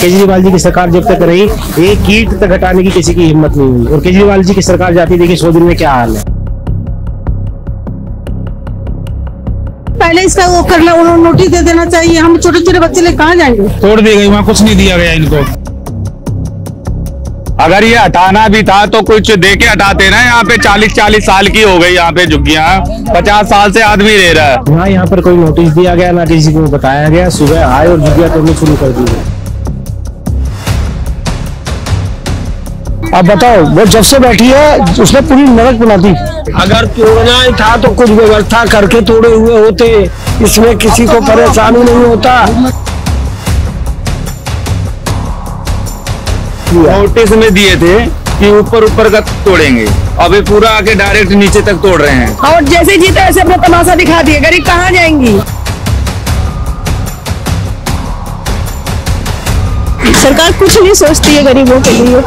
केजरीवाल जी की सरकार जब तक रही एक कीट तक हटाने की किसी की हिम्मत नहीं हुई। और केजरीवाल जी की सरकार जाती, देखिए 100 दिन में क्या हाल है। पहले इसका वो करना, उन्होंने नोटिस दे देना चाहिए। हम छोटे छोटे बच्चे लेकर कहाँ जाएंगे? तोड़ दी गई, वहाँ कुछ नहीं दिया गया इनको। अगर ये हटाना भी था तो कुछ दे के हटाते ना। यहाँ पे 40 साल की हो गई यहाँ पे झुग्गियाँ, 50 साल से आदमी रह रहा है। ना यहाँ पर कोई नोटिस दिया गया, ना किसी को बताया गया। सुबह आए और झुग्गियाँ तोड़नी शुरू कर दी गई। अब बताओ, वो जब से बैठी है उसने पूरी नरक बना दी। अगर तोड़ना ही था तो कुछ व्यवस्था करके तोड़े हुए होते, इसमें किसी को परेशानी नहीं होता। नोटिस में दिए थे कि ऊपर का तोड़ेंगे, अभी पूरा आके डायरेक्ट नीचे तक तोड़ रहे हैं। और जैसे जीते ऐसे अपना तमाशा दिखा दिए। गरीब कहाँ जाएंगी? सरकार कुछ नहीं सोचती है गरीबों के लिए,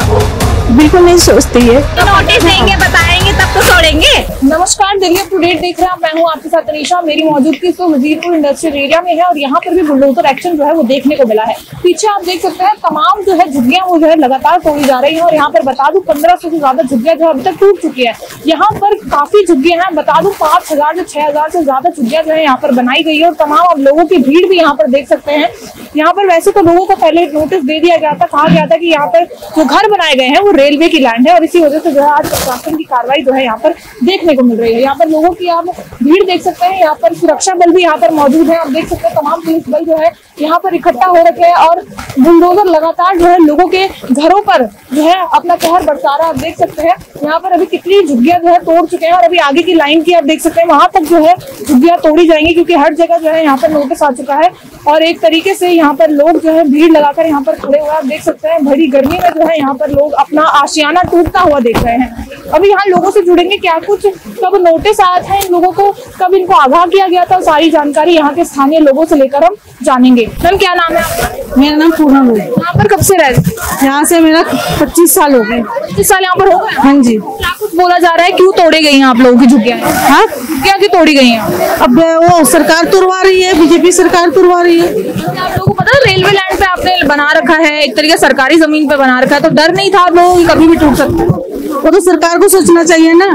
बिल्कुल नहीं सोचती है। नोटिस देंगे, बताएंगे तब तो तोड़ेंगे। नमस्कार, दिल्ली अप टू डेट देख रहे हैं। मैं हूं आपके साथ तनीषा। मेरी मौजूदगी तो वजीरपुर इंडस्ट्रियल एरिया में है और यहाँ पर भी बुलडोजर एक्शन जो है वो देखने को मिला है। पीछे आप देख सकते हैं तमाम जो है झुग्गियां वो जो है लगातार तोड़ी जा रही है। और यहाँ पर बता दूं 1500 से ज्यादा झुग्गियां जो अभी तक टूट चुकी है। यहाँ पर काफी झुग्गियां हैं, बता दूं 5000 से 6000 से ज्यादा झुग्गियां जो है यहाँ पर बनाई गई है। और तमाम अब लोगों की भीड़ भी यहाँ पर देख सकते हैं। यहाँ पर वैसे तो लोगों को पहले नोटिस दे दिया गया था, कहा गया था कि यहाँ पर जो घर बनाए गए हैं वो रेलवे की लैंड है और इसी वजह से जो है आज प्रशासन की कार्रवाई जो है यहाँ पर देखने को मिल रही है। यहाँ पर लोगों की आप भीड़ देख सकते हैं। यहाँ पर सुरक्षा बल भी यहाँ पर मौजूद है। आप देख सकते हैं तमाम पुलिस बल जो है यहाँ पर इकट्ठा हो रखे हैं और बुलडोजर लगातार जो है लोगों के घरों पर जो है अपना कहर बरसा रहा है। आप देख सकते हैं यहाँ पर अभी कितनी झुग्गियां जो है तोड़ चुके हैं और अभी आगे की लाइन की आप देख सकते हैं वहां तक जो है झुग्गियां तोड़ी जाएंगी, क्योंकि हर जगह जो है यहाँ पर नोटिस आ चुका है। और एक तरीके से यहाँ पर लोग जो है भीड़ लगाकर यहाँ पर खड़े हुए आप देख सकते हैं। भरी गर्मी में जो है यहाँ पर लोग अपना आशियाना टूटता हुआ देख रहे हैं। अभी यहाँ लोगों से जुड़ेंगे, क्या कुछ कब नोटिस आया था इन लोगों को, कब इनको आगाह किया गया था, सारी जानकारी यहाँ के स्थानीय लोगों से लेकर हम जानेंगे। मैम क्या नाम है आपका? मेरा नाम पूनम है। यहाँ पर कब से रहते? यहाँ से मेरा 25 साल हो गए। 25 साल यहाँ पर हो गए? हाँ जी। क्या कुछ बोला जा रहा है, क्यों तोड़े गई हैं आप लोगों की झुग्गियां? हाँ, क्या की तोड़ी गई हैं? अब वो सरकार तुड़वा रही है, बीजेपी सरकार तुड़वा रही है। आप लोगों को पता है रेलवे लैंड पे आपने बना रखा है, एक तरीके सरकारी जमीन पे बना रखा है, तो डर नहीं था आप लोगों की कभी भी टूट सकता है? वो तो सरकार को सोचना चाहिए ना,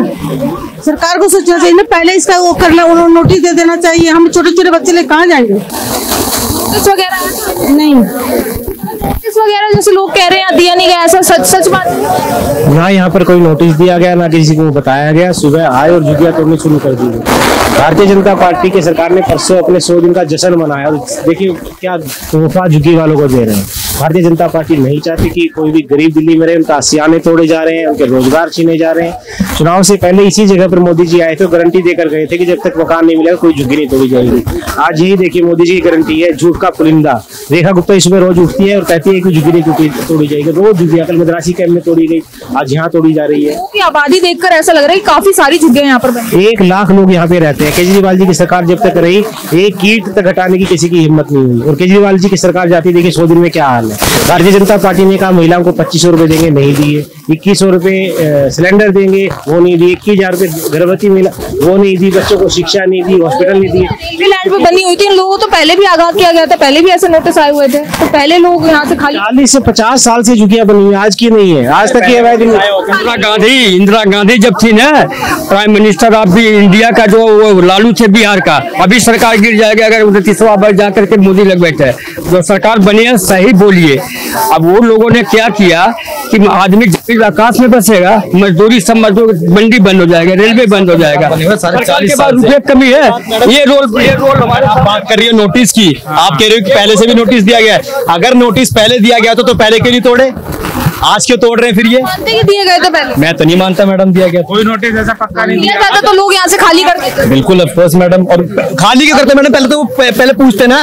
सरकार को सोचना चाहिए ना। पहले इसका वो करना, उन्होंने नोटिस दे देना चाहिए। हम छोटे छोटे बच्चे लेकर कहाँ जाएंगे? नोटिस वगैरह नहीं, नोटिस वगैरह जैसे लोग कह रहे हैं दिया नहीं गया, ऐसा सच बात? ना यहाँ पर कोई नोटिस दिया गया, ना किसी को बताया गया। सुबह आए और झुग्गियाँ तोड़नी शुरू कर दी गई। भारतीय जनता पार्टी की सरकार ने परसों अपने 100 दिन का जश्न मनाया और देखिए क्या तोहफा झुग्गी वालों को दे रहे हैं। भारतीय जनता पार्टी नहीं चाहती कि कोई भी गरीब दिल्ली में रहे। उनका आशियाने तोड़े जा रहे हैं, उनके रोजगार छीने जा रहे हैं। चुनाव से पहले इसी जगह पर मोदी जी आए थे, गारंटी देकर गए थे कि जब तक मकान नहीं मिलेगा कोई झुग्गी नहीं तोड़ी जाएगी। आज यही देखिए मोदी जी की गारंटी है। झूठ का पुलिंदा रेखा गुप्ता इसमें रोज उठती है और कहती है कि झुग्गी नहीं तोड़ी जाएगी। रोज झुग्गियां, कल मद्रासी कैंप में तोड़ी गई, आज यहाँ तोड़ी जा रही है। आबादी देखकर ऐसा लग रहा है कि काफी सारी झुग्गियां यहाँ पर बनी। 1 लाख लोग यहाँ पे रहते हैं। केजरीवाल जी की सरकार जब तक रही एक कीट तक हटाने की किसी की हिम्मत नहीं हुई। और केजरीवाल जी की सरकार जाती, देखिए 100 दिन में क्या हाल है। भारतीय जनता पार्टी ने कहा महिलाओं को 2500 रुपए देंगे, नहीं दिए। 2100 रुपए सिलेंडर देंगे, वो नहीं दिए। 21,000 रुपए गर्भवती महिला, वो नहीं दी। बच्चों को शिक्षा नहीं दी, हॉस्पिटल नहीं दिए। रेलवे लैंड पे बनी हुई थी, इन लोगों तो पहले भी आगाह किया गया था, पहले भी ऐसे नोटिस आए हुए थे, तो पहले लोग यहाँ से खाली 40 से 50 साल से झुग्गियां बनी हुई, आज की नहीं है। आज तक ये अवैध इंदिरा गांधी जब थी ना प्राइम मिनिस्टर ऑफ इंडिया का, जो वो लालू थे बिहार का, अभी सरकार गिर जाएगा अगर 29वां बार जाकर के मोदी लग बैठे। जो सरकार बनी है सही बोलिए। अब वो लोगों ने क्या किया कि आदमी जब आकाश में बसेगा, मजदूरी सब मजदूर, मंडी बंद हो जाएगा, रेलवे बंद हो जाएगा। 40 साल रुपये कमी है। ये रोल हमारे बात कर रही है नोटिस की। आप कह रहे हो कि पहले से भी नोटिस दिया गया है। अगर नोटिस पहले दिया गया तो पहले क्यों नहीं तोड़े? आज क्यों तोड़ रहे हैं फिर ये? मानते कि दिए गए थे पहले? मैं तो नहीं मानता मैडम दिया गया। कोई नोटिस ऐसा पक्का नहीं दिया जाता तो लोग यहाँ से खाली कर देते। बिल्कुल ऑफकोर्स मैडम। और खाली क्यों करते मैडम? पहले तो पहले पूछते ना,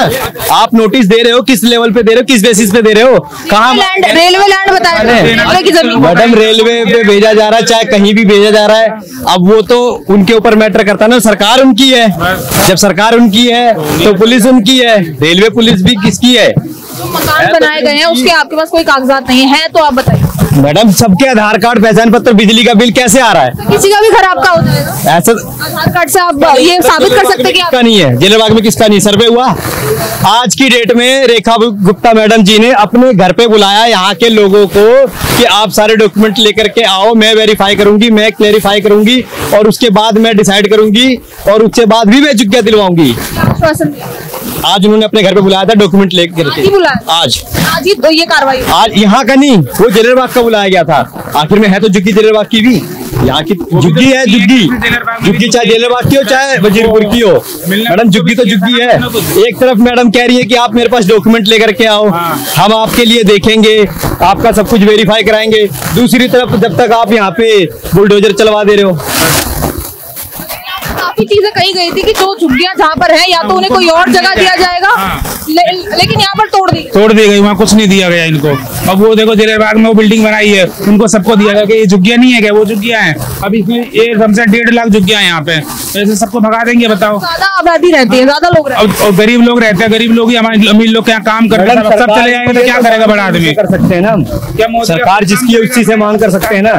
आप नोटिस दे रहे हो, किस लेवल पे दे रहे हो, किस बेसिस पे दे रहे हो? कहाँ रेलवे लैंड बताया रेलवे की जमीन मैडम, रेलवे पे भेजा जा रहा है, चाहे कहीं भी भेजा जा रहा है। अब वो तो उनके ऊपर मैटर करता है ना, सरकार उनकी है। जब सरकार उनकी है तो पुलिस उनकी है, रेलवे पुलिस भी किसकी है। मकान बनाए गए हैं उसके आपके पास कोई कागजात नहीं है तो आप बताइए। मैडम सबके आधार कार्ड, पहचान पत्र, बिजली का बिल कैसे आ रहा है? किसी का भी खराब का हो जाएगा ऐसा आधार कार्ड से आप ये साबित कर सकते हैं कि किसका नहीं है, जिलेबाग में किसका नहीं सर्वे हुआ? आज की डेट में रेखा गुप्ता मैडम जी ने अपने घर पे बुलाया यहाँ के लोगों को कि आप सारे डॉक्यूमेंट लेकर के आओ, मैं वेरीफाई करूंगी, मैं क्लेरिफाई करूंगी और उसके बाद मैं डिसाइड करूंगी और उसके बाद भी मैं जुग्गिया दिलवाऊंगी। आश्वासन दिया। आज उन्होंने अपने घर पे बुलाया था डॉक्यूमेंट लेकर आज ही बुलाया? आज ही तो ये कार्रवाई आज यहाँ का नहीं, वो जलेरबाग का बुलाया गया था। आखिर में है तो जुग्गी जलेरबाग की भी, यहाँ की जुग्गी है, जुग्गी चाहे जलेरबाग की हो चाहे वजीरपुर की हो, मैडम जुग्गी तो जुग्गी है। एक तरफ मैडम कह रही है कि आप मेरे पास डॉक्यूमेंट लेकर के आओ, हम आपके लिए देखेंगे, आपका सब कुछ वेरीफाई कराएंगे। दूसरी तरफ जब तक आप यहाँ पे बुलडोजर चलवा दे रहे हो। काफी चीजें कही गई थी कि जो झुग्गियां जहाँ पर है या तो उन्हें कोई और जगह दिया जाएगा, लेकिन यहाँ पर तोड़ दी गई, वहाँ कुछ नहीं दिया गया इनको। अब वो देखो जलेरबाग में वो बिल्डिंग बनाई है, उनको सबको दिया गया कि ये झुग्गियां नहीं है क्या, वो झुग्गियां हैं। अब इसमें एक कम से 1.5 लाख झुग्गियां हैं यहाँ पे, ऐसे सबको भगा देंगे बताओ। ज्यादा आबादी रहती है, ज्यादा लोग रहते हैं और गरीब लोग रहते हैं, गरीब लोग ही हमारे अमीर लोग क्या काम करते हैं, सब चले जाएंगे तो क्या करेगा बड़ा आदमी? कर सकते हैं ना, क्या सरकार जिसकी है उसी से मांग कर सकते हैं ना।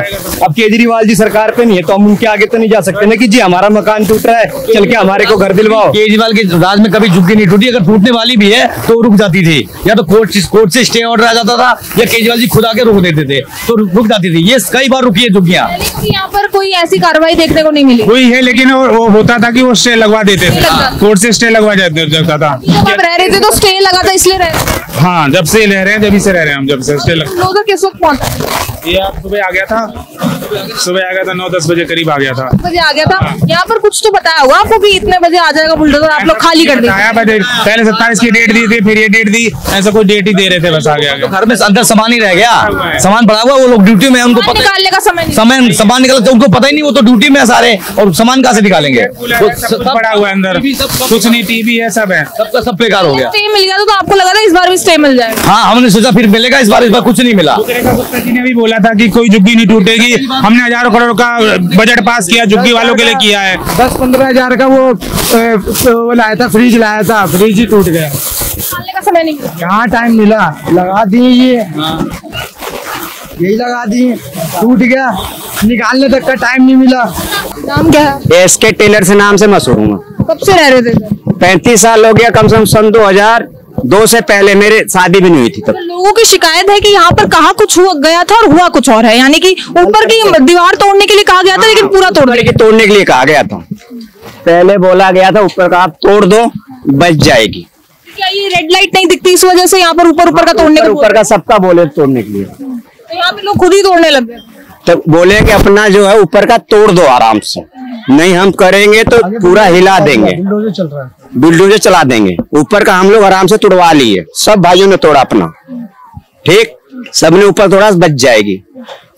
अब केजरीवाल जी सरकार पे नहीं है तो हम उनके आगे तो नहीं जा सकते ना कि जी हमारा मकान टूट रहा है, चल के हमारे को घर दिलवाओ। केजरीवाल के राज में कभी झुग्गी नहीं टूटी, अगर टूटने वाली भी है तो रुक जाती थी, या तो कोर्ट से स्टे ऑर्डर आ जाता था या केजरीवाल जी खुद आके रोक देते थे तो रुक जाती थी। ये कई बार रुकी है झुग्गियां। यहाँ पर कोई ऐसी कार्रवाई देखने को नहीं मिली। कोई है लेकिन वो होता था कि वो स्टे लगवा देते थे, कोर्ट से स्टे लगवा जाता था। जब आप रह रहे थे तो स्टे लगा था इसलिए रह रहे थे? हाँ, जब से रह रहे हैं, जब से रह रहे हैं हम, जब से स्टे लगा। बुलडोजर किस वक्त पहुंचा? ये आप सुबह आ गया था 9-10 बजे करीब आ गया था। यहाँ पर कुछ तो बताया होगा आपको भी इतने बजे आ जाएगा बुलडोजर, आप लोग खाली कर देंगे। पहले 27 की डेट दी थी, फिर ये डेट दी, ऐसा कोई डेट ही दे रहे थे, बस आ गया। तो घर में अंदर सामान ही रह गया, सामान पड़ा हुआ, वो लोग ड्यूटी में, उनको निकालने का सामान निकलता उनको पता ही नहीं, वो तो ड्यूटी में सारे, और सामान कहाँ से निकालेंगे? पड़ा हुआ है अंदर, कुछ नहीं, टीवी है, सब है, सबका सब बेकार हो गया। स्टे मिल गया तो आपको लगा था इस बार भी स्टे मिल जाएगा? हाँ, हमने सोचा फिर मिलेगा, इस बार कुछ नहीं मिला। रेखा गुप्ता जी ने भी बोला था कि कोई झुग्गी नहीं टूटेगी, हमने हजारों करोड़ का बजट पास किया, झुग्गी वालों के लिए किया है। 10-15 हजार का वो लाया था, फ्रिज लाया था, फ्रिज ही टूट गया। निकालने का समय नहीं मिला। यहाँ टाइम मिला, लगा दिए ये, यही लगा दिए, टूट गया, निकालने तक का टाइम नहीं मिला। नाम क्या है? SK टेलर से नाम से मशहूर हूँ। कब से रह रहे थे? 35 साल हो गया, कम से कम सन 2002 से पहले मेरे शादी भी नहीं हुई थी तब। तो लोगों की शिकायत है कि यहाँ पर कहा कुछ हुआ गया था और हुआ कुछ और है, यानी कि ऊपर की दीवार तोड़ने के लिए कहा गया था लेकिन पूरा तोड़ने के लिए कहा गया था। पहले बोला गया था ऊपर का आप तोड़ दो बच जाएगी। क्या ये रेड लाइट नहीं दिखती इस वजह से यहाँ पर ऊपर का तोड़ने का? ऊपर का सबका बोले तोड़ने के लिए, तो यहाँ पे लोग खुद ही तोड़ने लग गए। तो बोले कि अपना जो है ऊपर का तोड़ दो आराम से, नहीं हम करेंगे तो पूरा हिला देंगे, बुलडोजर चला देंगे। ऊपर का हम लोग आराम से तोड़वा लिए, सब भाइयों ने तोड़ा अपना, ठीक, सबने ऊपर तोड़ा, बच जाएगी।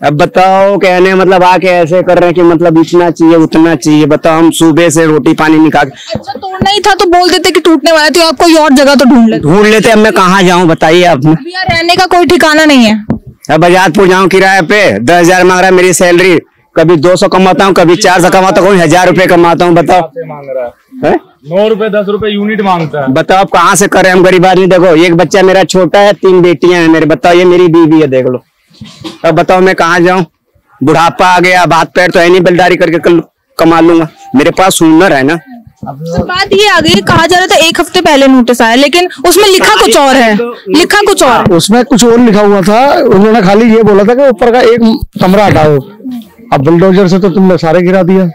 अब बताओ कहने मतलब आके ऐसे कर रहे हैं कि मतलब इतना चाहिए उतना चाहिए। बताओ हम सुबह से रोटी पानी निकाल। अच्छा, तोड़ना ही था तो बोल देते कि टूटने वाला, तो आप कोई और जगह तो ढूंढ लेते। अब मैं कहाँ जाऊँ बताइए आप? यहाँ रहने का कोई ठिकाना नहीं है। अब आजादपुर जाऊँ किराए पे, 10,000 मांग रहा है मेरी सैलरी, कभी 200 कमाता हूँ, कभी 400 कमाता हूँ, 1,000 रुपए कमाता हूँ। बताओ, मांग रहा है 9 रुपए 10 रुपए यूनिट मांगता है। बताओ आप कहाँ से करें हम गरीब आदमी। देखो एक बच्चा मेरा छोटा है, 3 बेटियां हैं मेरे। बताओ ये मेरी बीवी है, देख लो। अब बताओ मैं कहाँ जाऊँ? बुढ़ापा आ गया, हाथ पैर तो है नहीं, बेलदारी करके कल कमा लूंगा। मेरे पास हुनर है ना। तो बात ये आ गई, कहा जा रहा था 1 हफ्ते पहले नोटिस आया, लेकिन उसमें लिखा कुछ और है, लिखा कुछ और। उसमें कुछ और लिखा हुआ था, उन्होंने खाली ये बोला था कि ऊपर का एक कमरा हटाओ। अब बुलडोजर से तो तुमने सारे गिरा दिया।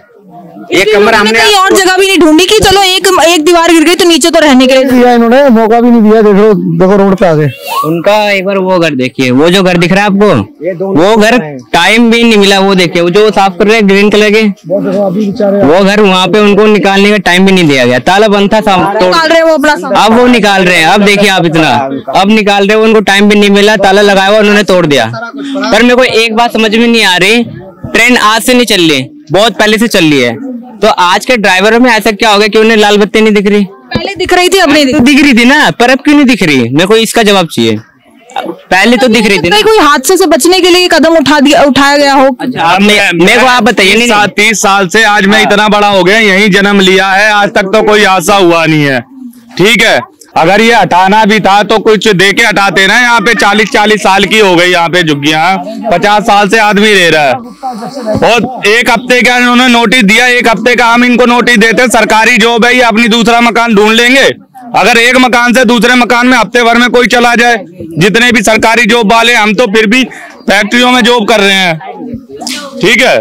एक कमरा हमने कहीं और जगह भी नहीं ढूंढी कि चलो एक दीवार गिर गई तो नीचे तो रहने के लिए दिया, इन्होंने मौका भी नहीं दिया। देखो रोड पे आ गए। उनका एक बार वो घर देखिए, वो जो घर दिख रहा है आपको, वो घर टाइम भी नहीं मिला। वो देखिए वो जो साफ कर रहे हैं ग्रीन कलर के, वो घर वहाँ पे उनको निकालने का टाइम भी नहीं दिया गया। ताला बंद था, निकाल रहे हैं वो अपना, अब वो निकाल रहे हैं। अब देखिए आप इतना अब निकाल रहे हो, उनको टाइम भी नहीं मिला, ताला लगाया हुआ उन्होंने तोड़ दिया। पर मेरे को एक बात समझ में नहीं आ रही, ट्रेन आज से नहीं चल रही, बहुत पहले से चल रही है, तो आज के ड्राइवरों में ऐसा क्या हो गया कि उन्हें लाल बत्ती नहीं दिख रही? पहले दिख रही थी, अब नहीं दिख रही थी ना, पर अब क्यों नहीं दिख रही? मेरे को इसका जवाब चाहिए। पहले तो दिख रही थी ना। कोई हादसे से बचने के लिए कदम उठाया गया हो? अच्छा, मेरे को आप बताइए। 30 साल से आज मैं इतना बड़ा हो गया, यही जन्म लिया है, आज तक तो कोई हादसा हुआ नहीं है, ठीक है। अगर ये हटाना भी था तो कुछ दे के हटाते ना। यहाँ पे 40-40 साल की हो गई यहाँ पे झुग्गियां, 50 साल से आदमी रह रहा है। और 1 हफ्ते का उन्होंने नोटिस दिया, 1 हफ्ते का हम इनको नोटिस देते। सरकारी जॉब है, ये अपनी दूसरा मकान ढूंढ लेंगे। अगर एक मकान से दूसरे मकान में हफ्ते भर में कोई चला जाए, जितने भी सरकारी जॉब वाले, हम तो फिर भी फैक्ट्रियों में जॉब कर रहे हैं, ठीक है।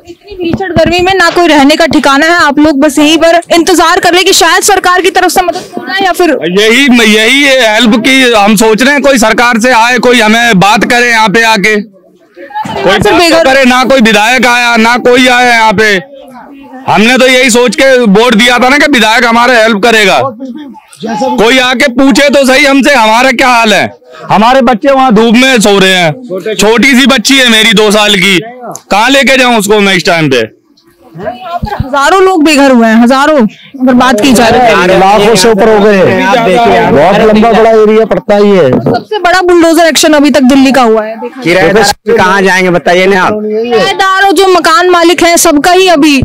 इतनी भीषण गर्मी में ना कोई रहने का ठिकाना है, आप लोग बस यहीं पर इंतजार कर रहे हैं कि शायद सरकार की तरफ से मदद हो जाए, या फिर यही हेल्प की हम सोच रहे हैं। कोई सरकार से आए, कोई हमें बात करे यहाँ पे आके, कोई बात करे। ना कोई विधायक आया, ना कोई आया यहाँ पे। हमने तो यही सोच के वोट दिया था ना कि विधायक हमारे हेल्प करेगा। कोई आके पूछे तो सही हमसे, हमारा क्या हाल है। हमारे बच्चे वहाँ धूप में सो रहे हैं, छोटी सी बच्ची है मेरी 2 साल की, कहाँ लेके जाऊं उसको मैं इस टाइम पे। यहाँ पर हजारों लोग बेघर हुए हैं, हजारों, अगर बात की जाए लाखों से ऊपर हो गए। बहुत लंबा बड़ा एरिया पड़ता ही है। सबसे बड़ा बुलडोजर एक्शन अभी तक दिल्ली का हुआ है। किराएदार कहाँ जाएंगे बताइए ना आप। किराएदार और जो मकान मालिक हैं सबका ही अभी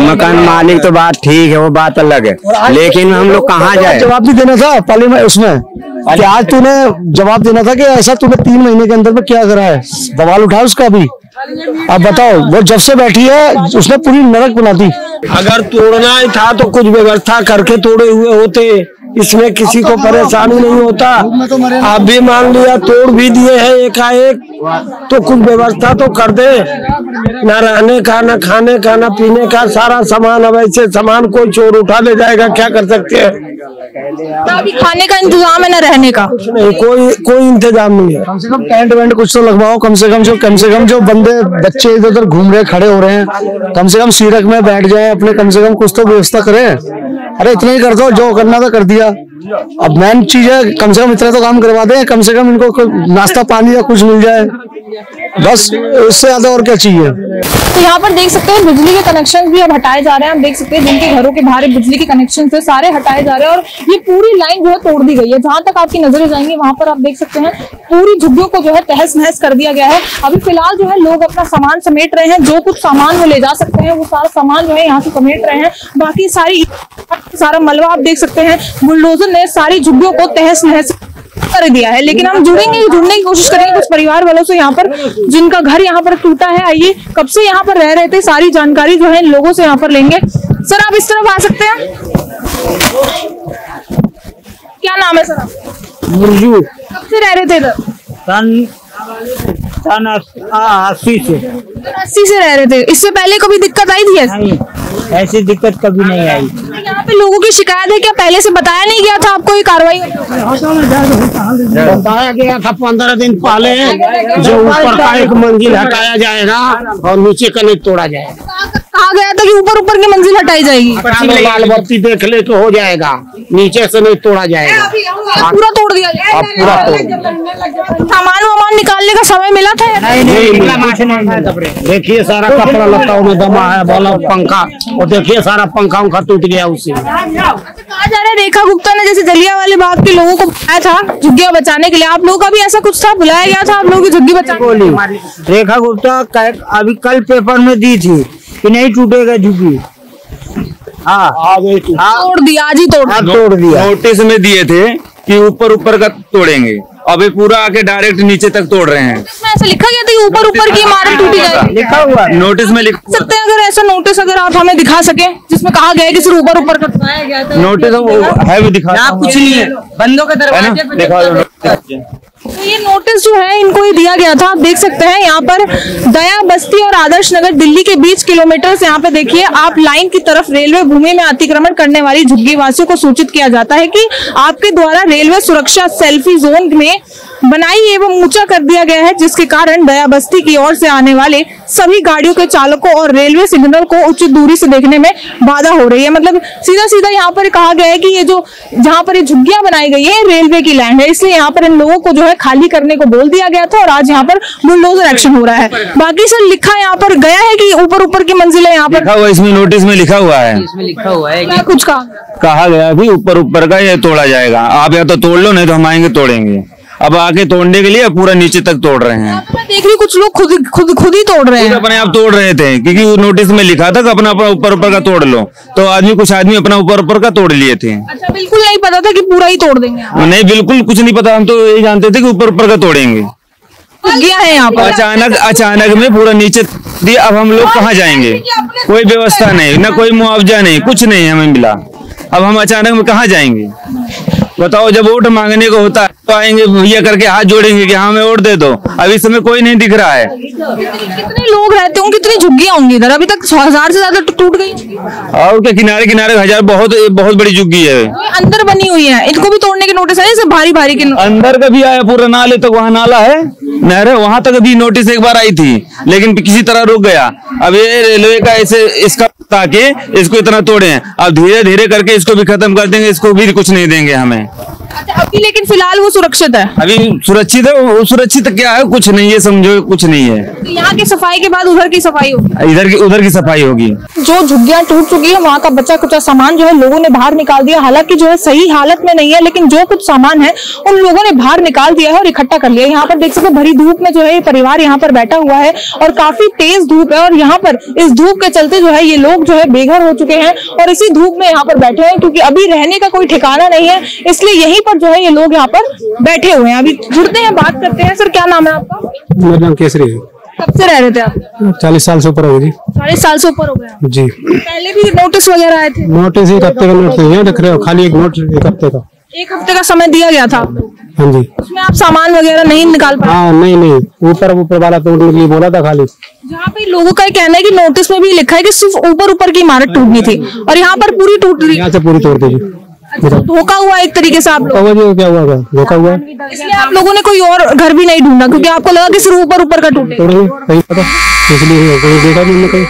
मकान मालिक तो बात ठीक है, वो बात अलग है, लेकिन हम लोग कहाँ जाए। जवाब भी देना था पहले में उसमें कि आज तूने जवाब देना था कि ऐसा तूने 3 महीने के अंदर में क्या करा है। सवाल उठा उसका भी। अब बताओ, वो जब से बैठी है उसने पूरी नरक बना दी। अगर तोड़ना ही था तो कुछ व्यवस्था करके तोड़े हुए होते, इसमें किसी को परेशानी नहीं होता। आप भी मान लिया तोड़ भी दिए हैं एकाएक, तो कुछ व्यवस्था तो कर दे। न रहने का, न खाने का, न पीने का, सारा सामान। अब ऐसे सामान कोई चोर उठा ले जाएगा, क्या कर सकते हैं। ना अभी खाने का इंतजाम है, ना रहने का, कुछ नहीं, कोई इंतजाम नहीं है। कम से कम टेंट वेंट कुछ तो लगवाओ। कम से कम जो बंदे बच्चे इधर उधर घूम रहे खड़े हो रहे हैं, कम से कम सीरक में बैठ जाए अपने, कम से कम कुछ तो व्यवस्था करें। अरे इतना ही कर दो, जो करना था कर दिया। अब मेन चीज है कम से कम इतना तो काम करवा दें, कम से कम इनको नाश्ता पानी या कुछ मिल जाए, बस। इससे ज्यादा और क्या चाहिए। तो यहाँ पर देख सकते हैं बिजली के कनेक्शन भी अब हटाए जा रहे हैं। आप देख सकते हैं जिनके घरों के बाहर बिजली के कनेक्शन थे सारे हटाए जा रहे हैं, और ये पूरी लाइन जो है तोड़ दी गई है। जहां तक आपकी नजरें जाएंगी वहां पर आप देख सकते हैं पूरी झुग्गियों को जो है तहस नहस कर दिया गया है। अभी फिलहाल जो है लोग अपना सामान समेट रहे हैं, जो कुछ सामान वो ले जा सकते हैं वो सारा सामान जो है यहाँ से समेट रहे हैं। बाकी सारा मलबा आप देख सकते हैं बुलडोजर ने सारी झुग्गियों को तहस नहस कर दिया है। लेकिन हम जुड़ने की कोशिश करेंगे कुछ परिवार वालों से यहाँ पर, जिनका घर यहाँ पर टूटा है। आइए, कब से यहाँ पर रह रहे थे, सारी जानकारी जो है लोगों से यहाँ पर लेंगे। सर आप इस तरफ आ सकते हैं, क्या नाम है सर? मुर्जू। कब से रह रहे थे इधर? सन 80 से। 80 से रह रहे थे। इससे पहले कभी दिक्कत आई थी? नहीं, ऐसी दिक्कत कभी नहीं आई। यहाँ पे लोगों की शिकायत है, क्या पहले से बताया नहीं गया था आपको ये कार्रवाई? बताया गया था 15 दिन पहले, जो ऊपर का एक मंजिल हटाया जाएगा और नीचे का नहीं तोड़ा जाएगा। कहा गया था कि ऊपर की मंजिल हटाई जाएगी। लाल बत्ती देख ले तो हो जाएगा, नीचे से नहीं तोड़ा जाएगा। पूरा तोड़ दिया जाएगा। पूरा तोड़। सामान निकालने का समय मिला था? नहीं। देखिए सारा कपड़ा लत्ता में दमा है, बल्ब, पंखा, और देखिए सारा पंखा उनका टूट गया उससे। कहा जा रहा है रेखा गुप्ता ने जैसे जलियांवाले बाग के लोगों को बुलाया था झुग्गियां बचाने के लिए, आप लोगों का भी ऐसा कुछ था, बुलाया गया था आप लोगों की झुग्गी बचाने? रेखा गुप्ता अभी कल पेपर में दी थी कि नहीं टूटेगा झुग्गी। हाँ, तोड़ दिया, आज ही तोड़ दिया। नोटिस में दिए थे कि ऊपर का तोड़ेंगे, अभी पूरा आके डायरेक्ट नीचे तक तोड़ रहे हैं। इसमें ऐसा लिखा गया था कि ऊपर की इमारत टूटी जाएगी, लिखा हुआ नोटिस में लिख सकते हैं। अगर ऐसा नोटिस अगर आप हमें दिखा सके जिसमें कहा गया है कि सिर्फ ऊपर का बताया गया था। नोटिस है भी दिखा, कुछ नहीं है, बंदों के दरवाजे। तो ये नोटिस जो है इनको ही दिया गया था। आप देख सकते हैं यहाँ पर दया बस्ती और आदर्श नगर दिल्ली के 20 किलोमीटर से यहाँ पे देखिए आप लाइन की तरफ रेलवे भूमि में अतिक्रमण करने वाली झुग्गी वासियों को सूचित किया जाता है कि आपके द्वारा रेलवे सुरक्षा सेल्फी जोन में बनाई एवं ऊंचा कर दिया गया है, जिसके कारण दया बस्ती की ओर से आने वाले सभी गाड़ियों के चालकों और रेलवे सिग्नल को उचित दूरी से देखने में बाधा हो रही है। मतलब सीधा यहाँ पर कहा गया है कि ये जो जहाँ पर ये झुग्गियां बनाई गई है रेलवे की लैंड है, इसलिए यहाँ पर इन लोगों को जो है खाली करने को बोल दिया गया था और आज यहाँ पर बुलडोजर एक्शन हो रहा है। बाकी सर लिखा यहाँ पर गया है कि ऊपर की मंजिल है, यहाँ पर लिखा हुआ, इसमें नोटिस में लिखा हुआ है, इसमें लिखा हुआ है क्या कुछ कहा गया भी ऊपर का ये तोड़ा जाएगा। आप या तो तोड़ लो, नहीं तो हम आएंगे तोड़ेंगे। अब आके तोड़ने के लिए पूरा नीचे तक तोड़ रहे हैं। मैं देख रही कुछ लोग खुद ही तोड़ रहे हैं। अपने आप तोड़ रहे थे क्योंकि नोटिस में लिखा था कि अपना ऊपर का तोड़ लो, तो कुछ आदमी अपना ऊपर का तोड़ लिए थे। अच्छा, बिल्कुल नहीं पता था कि पूरा ही तोड़ देंगे? नहीं, बिल्कुल कुछ नहीं पता, हम तो यही जानते थे कि ऊपर का तोड़ेंगे। गया है यहाँ पर अचानक में पूरा नीचे दिया। अब हम लोग कहाँ जाएंगे? कोई व्यवस्था नहीं, ना कोई मुआवजा नहीं, कुछ नहीं हमें मिला। अब हम अचानक में कहाँ जाएंगे बताओ? जब वोट मांगने को होता है तो आएंगे भैया करके हाथ जोड़ेंगे कि हाँ हमें वोट दे दो। अब इस समय कोई नहीं दिख रहा है। कितने लोग रहते होंगे, कितनी झुग्गियां होंगी इधर? अभी तक 1000 से ज्यादा टूट गई। और क्या, किनारे किनारे 1000 बहुत बड़ी झुग्गी है। अंदर बनी हुई है, इनको भी तोड़ने के नोटिस आए? भारी के अंदर का भी आया, पूरा नाले तक, वहाँ नाला है नहर है, वहाँ तक भी नोटिस एक बार आई थी, लेकिन किसी तरह रुक गया। अब ये रेलवे का ऐसे इसका ताकि इसको इतना तोड़े हैं, अब धीरे धीरे करके इसको भी खत्म कर देंगे, इसको भी कुछ नहीं देंगे हमें। अच्छा, अभी लेकिन फिलहाल वो सुरक्षित है? अभी सुरक्षित है। वो सुरक्षित क्या है? कुछ नहीं है, समझो कुछ नहीं है। तो यहाँ की सफाई के बाद उधर की सफाई होगी? उधर की सफाई होगी। जो झुग्गियां टूट चुकी है, वहाँ का बचा कुचा सामान जो है लोगों ने बाहर निकाल दिया। हालांकि जो है सही हालत में नहीं है, लेकिन जो कुछ सामान है उन लोगों ने बाहर निकाल दिया है और इकट्ठा कर लिया। यहाँ पर देख सकते भरी धूप में जो है परिवार यहाँ पर बैठा हुआ है और काफी तेज धूप है, और यहाँ पर इस धूप के चलते जो है ये लोग जो है बेघर हो चुके हैं और इसी धूप में यहाँ पर बैठे हैं, क्योंकि अभी रहने का कोई ठिकाना नहीं है, इसलिए यहीं पर जो है ये लोग यहाँ पर बैठे हुए हैं। अभी जुड़ते हैं, बात करते हैं। सर, क्या नाम है आपका? मेरा नाम केसरी है। कब से रह रहे थे आप? 40 साल से ऊपर हो गई। 40 साल से ऊपर हो गया जी। पहले भी नोटिस वगैरह आए थे? नोटिस एक हफ्ते का नोटिस यहाँ दिख रहे हो, खाली एक नोट एक हफ्ते का। एक हफ्ते का समय दिया गया था आपको? हाँ जी। उसमें आप सामान वगैरह नहीं निकाल पाए? हाँ, नहीं, ऊपर वाला तोड़ने के लिए बोला था खाली। जहाँ पे लोगों का कहना है कि नोटिस में भी लिखा है कि सिर्फ ऊपर की इमारत टूटनी थी और यहाँ पर पूरी टूट रही है। यहाँ से पूरी तोड़ दी। अच्छा, धोखा हुआ एक तरीके से आप लोग? क्या हुआ? धोखा हुआ। इसलिए आप लोगों ने कोई और घर भी नहीं ढूंढा क्योंकि आपको लगा कि सिर्फ ऊपर का टूटे? नहीं पता, इसलिए देखा नहीं कहीं।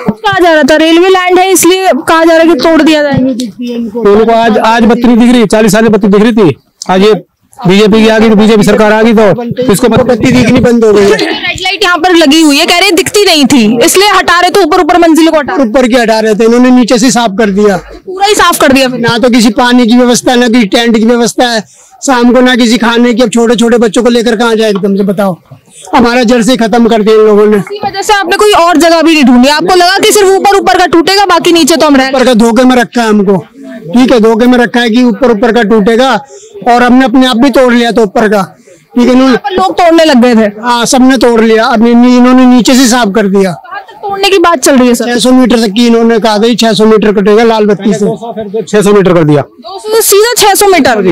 कुछ कहा जा रहा था रेलवे लैंड है, इसलिए कहा जा रहा है कि तोड़ दिया जाए। उनको आज बत्ती दिख रही, 40 साल से बत्ती दिख रही थी। आज ये बीजेपी की आ गई, तो बीजेपी सरकार आ गई तो इसको बत्ती दिखनी बंद हो गई। रेड लाइट यहाँ पर लगी हुई है, कह रहे दिखती नहीं थी इसलिए हटा रहे थे, ऊपर मंजिलों को ऊपर की हटा रहे थे, इन्होंने नीचे से साफ कर दिया, पूरा ही साफ कर दिया। ना तो किसी पानी की व्यवस्था, ना किसी टेंट की व्यवस्था है, शाम को ना किसी खाने की। अब छोटे छोटे बच्चों को लेकर कहाँ जाए एकदम से, बताओ। हमारा जड़ से खत्म कर दिया इन लोगों ने। इसी वजह से आपने कोई और जगह भी नहीं ढूंढी? आपको लगा कि सिर्फ ऊपर का टूटेगा, बाकी नीचे तो हम रह। ऊपर का धोखे में रखा है हमको, ठीक है, धोखे में रखा है कि ऊपर का टूटेगा, और हमने अपने आप भी तोड़ लिया तो ऊपर का, ठीक है। लोग तोड़ने लग गए थे? हाँ, सबने तोड़ लिया। अब इन्होंने नीचे से साफ कर दिया। तोड़ने की बात चल रही है सर? 600 मीटर तक की इन्होंने कहा था, 600 मीटर कटेगा लाल बत्ती से। 600 मीटर कर दिया, 200 से सीधा 600 मीटर।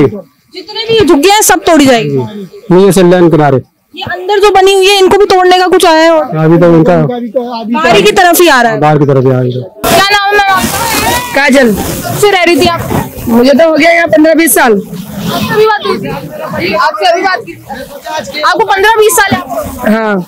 जितने भी झुग्गियां हैं सब तोड़ी जाएगी नीचे से लाइन किनारे। ये अंदर जो बनी हुई है इनको भी तोड़ने का कुछ आया है? अभी तो उनका बाहर की तरफ ही आ रहा है। बाहर की तरफ ही आ रही है। क्या नाम है आपका? काजल। से रह रही थी आप? मुझे तो हो गया यहाँ 15-20 साल। आपसे अभी बात की? आपको 15-20 साल है? हाँ।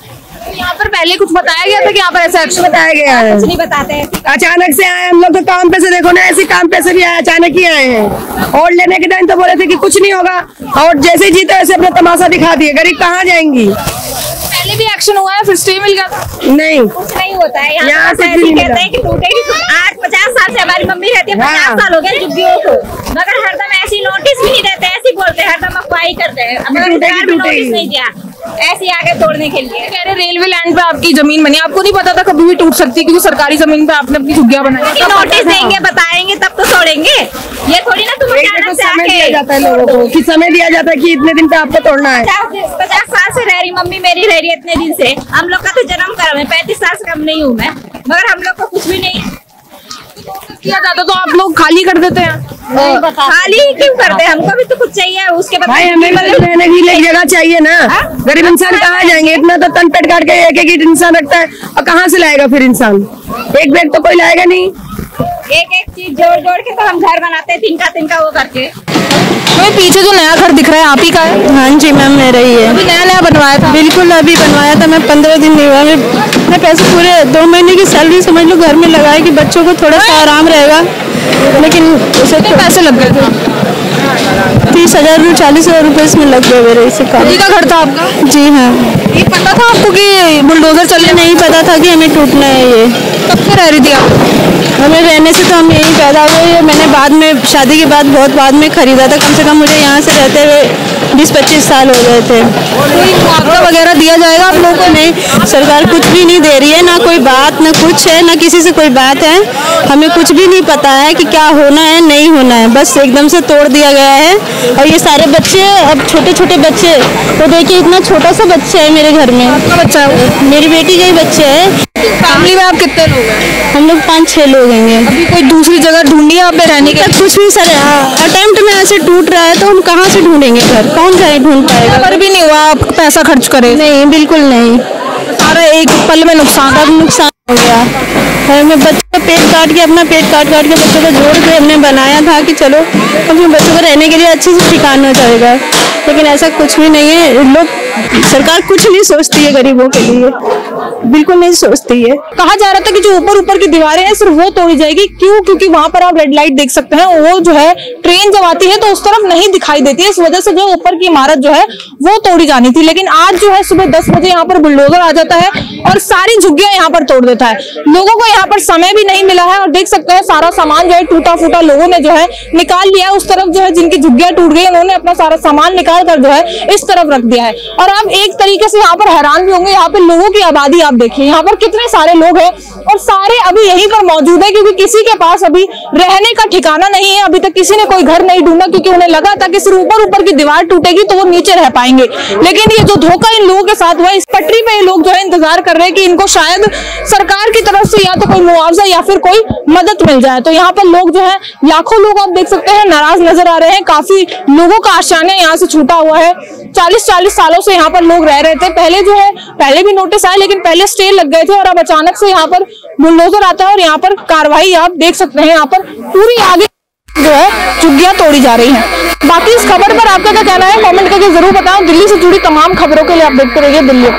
यहाँ पर पहले कुछ बताया गया था कि यहाँ पर ऐसा एक्शन बताया गया है? कुछ नहीं बताते हैं। अचानक से आए हम लोग, तो काम पे से देखो ना, ऐसे काम पे से भी आए, अचानक ही आए हैं। और लेने के टाइम तो बोले थे कि कुछ नहीं होगा, और जैसे जीते वैसे अपना तमाशा दिखा दिए। गरीब कहाँ जाएंगी? पहले भी एक्शन हुआ है, फिर स्टे मिल गया था? नहीं, कुछ नहीं होता है यहाँ तो ऐसे कहते हैं कि टूटेगी। आज 50 साल से हमारी मम्मी रहती है, 50 साल हो गए झुग्गियों को, मगर हरदम ऐसी नोटिस भी नहीं देते, ऐसी बोलते हैं, हरदम अफवाही करते हैं। सरकार ने नोटिस नहीं दिया, ऐसे आगे तोड़ने के लिए। कह रहे रेलवे लैंड पे आपकी जमीन बनी, आपको नहीं पता था कभी भी टूट सकती है क्योंकि सरकारी जमीन पे आपने अपनी झुग्गियां बनाई? नोटिस देंगे, बताएंगे तब तो तोड़ेंगे। ये थोड़ी ना तुम अचानक से समय दिया जाता है लोगों को, कि समय दिया जाता है कि इतने दिन पे आपको तोड़ना है। 50 साल से रह रही मम्मी मेरी, रह रही है इतने दिन से। हम लोग का तो जन्म कर्म है, 35 साल से कम नहीं हूँ मैं, मगर हम लोग को कुछ भी नहीं किया जाता तो आप लोग खाली कर देते हैं? खाली क्यों करते हैं? हमको भी तो कुछ चाहिए उसके बाद। भाई हमें रहने की लिए जगह चाहिए ना। गरीब इंसान कहाँ जाएंगे? इतना तो तन पेट काट के एक इंसान रखता है, और कहाँ से लाएगा फिर इंसान? एक बैग तो कोई लाएगा नहीं। एक चीज जोड़ के तो हम घर बनाते हैं, तिनका वो करके। तो पीछे जो नया घर दिख रहा है आप ही का है? हाँ जी मैम, मेरा ही है। अभी नया बनवाया था? बिल्कुल अभी बनवाया था मैं, 15 दिन नहीं हुआ। मैं पैसे पूरे 2 महीने की सैलरी समझ लो घर में लगाए कि बच्चों को थोड़ा सा आराम रहेगा, लेकिन उसे पैसे लग गए थे। 30,000 40,000 रुपए इसमें लग गए मेरे। इसे का घर था आपका? जी हाँ। ये पता था आपको कि बुलडोजर चलने? नहीं पता था कि हमें टूटना है ये। कब से में रह रही थी आप? हमें रहने से तो हम यहीं पैदा हुए। मैंने बाद में शादी के बाद बहुत बाद में खरीदा था। कम से कम मुझे यहाँ से रहते हुए 20-25 साल हो गए थे। कोई मुआवजा वगैरह दिया जाएगा आप लोगों को? नहीं, सरकार कुछ भी नहीं दे रही है, ना कोई बात, ना कुछ है, ना किसी से कोई बात है। हमें कुछ भी नहीं पता है कि क्या होना है नहीं होना है, बस एकदम से तोड़ दिया गया है। और ये सारे बच्चे, अब छोटे छोटे बच्चे, तो देखिए इतना छोटा सा बच्चा है मेरे घर में। आपका बच्चा है? मेरी बेटी के ही बच्चे है। फैमिली में आप कितने लोग हैं? हम लोग 5-6 लोग हैं। अभी कोई दूसरी जगह ढूंढी है आप पे रहने के? कुछ भी सर, अटेम्प्ट में ऐसे टूट रहा है तो हम कहाँ से ढूंढेंगे घर? कौन जाए ढूंढ पाएगा? पर भी नहीं हुआ आप पैसा खर्च करे? नहीं, बिल्कुल नहीं। सारा एक पल में नुकसान हो गया। हमें बच्चों का पेट काट के, अपना पेट काट काट के बच्चों को जोड़ के हमने बनाया था कि चलो अपने बच्चों को रहने के लिए अच्छे से ठिकाना हो जाएगा, लेकिन ऐसा कुछ भी नहीं है। लोग, सरकार कुछ नहीं सोचती है गरीबों के लिए, बिल्कुल नहीं सोचती है। कहा जा रहा था कि जो ऊपर ऊपर की दीवारें हैं सिर्फ वो तोड़ी जाएगी। क्यों? क्योंकि वहां पर आप रेड लाइट देख सकते हैं, वो जो है ट्रेन जब आती है तो उस तरफ नहीं दिखाई देती है, इस वजह से जो ऊपर की इमारत जो है वो तोड़ी जानी थी। लेकिन आज जो है सुबह 10 बजे यहाँ पर बुलडोजर आ जाता है और सारी झुग्गियां यहाँ पर तोड़ देता है। लोगों को यहाँ पर समय भी नहीं मिला है और देख सकते हैं सारा सामान जो है टूटा फूटा लोगों ने जो है निकाल लिया है। उस तरफ जो है जिनकी झुग्गियां टूट गई उन्होंने अपना सारा सामान निकाल कर जो है इस तरफ रख दिया है। और आप एक तरीके से यहाँ पर हैरान भी होंगे, यहाँ पे लोगों की आबादी आप देखिए, यहाँ पर कितने सारे लोग हैं और सारे अभी यहीं पर मौजूद है क्योंकि किसी के पास अभी रहने का ठिकाना नहीं है। अभी तक किसी ने कोई घर नहीं ढूंढा क्योंकि उन्हें लगा था कि सिर्फ ऊपर ऊपर की दीवार टूटेगी तो वो नीचे रह पाएंगे। लेकिन ये जो धोखा इन लोगों के साथ हुआ, इस पटरी पे ये लोग जो है इंतजार कर रहे हैं कि इनको शायद सरकार की तरफ से या तो कोई मुआवजा या फिर कोई मदद मिल जाए। तो यहाँ पर लोग जो है, लाखों लोग आप देख सकते हैं नाराज नजर आ रहे हैं। काफी लोगों का आशाना यहाँ से छूटा हुआ है। 40-40 सालों से यहाँ पर लोग रह रहे थे। पहले भी नोटिस आए लेकिन पहले स्टे लग गए थे और अब अचानक से यहाँ पर बुलडोजर आता है और यहाँ पर कार्रवाई आप देख सकते हैं। यहाँ पर पूरी आगे जो है झुग्गियां तोड़ी जा रही हैं। बाकी इस खबर पर आपका क्या कहना है कमेंट करके जरूर बताओ। दिल्ली से जुड़ी तमाम खबरों के लिए आप देखते रहिए दिल्ली।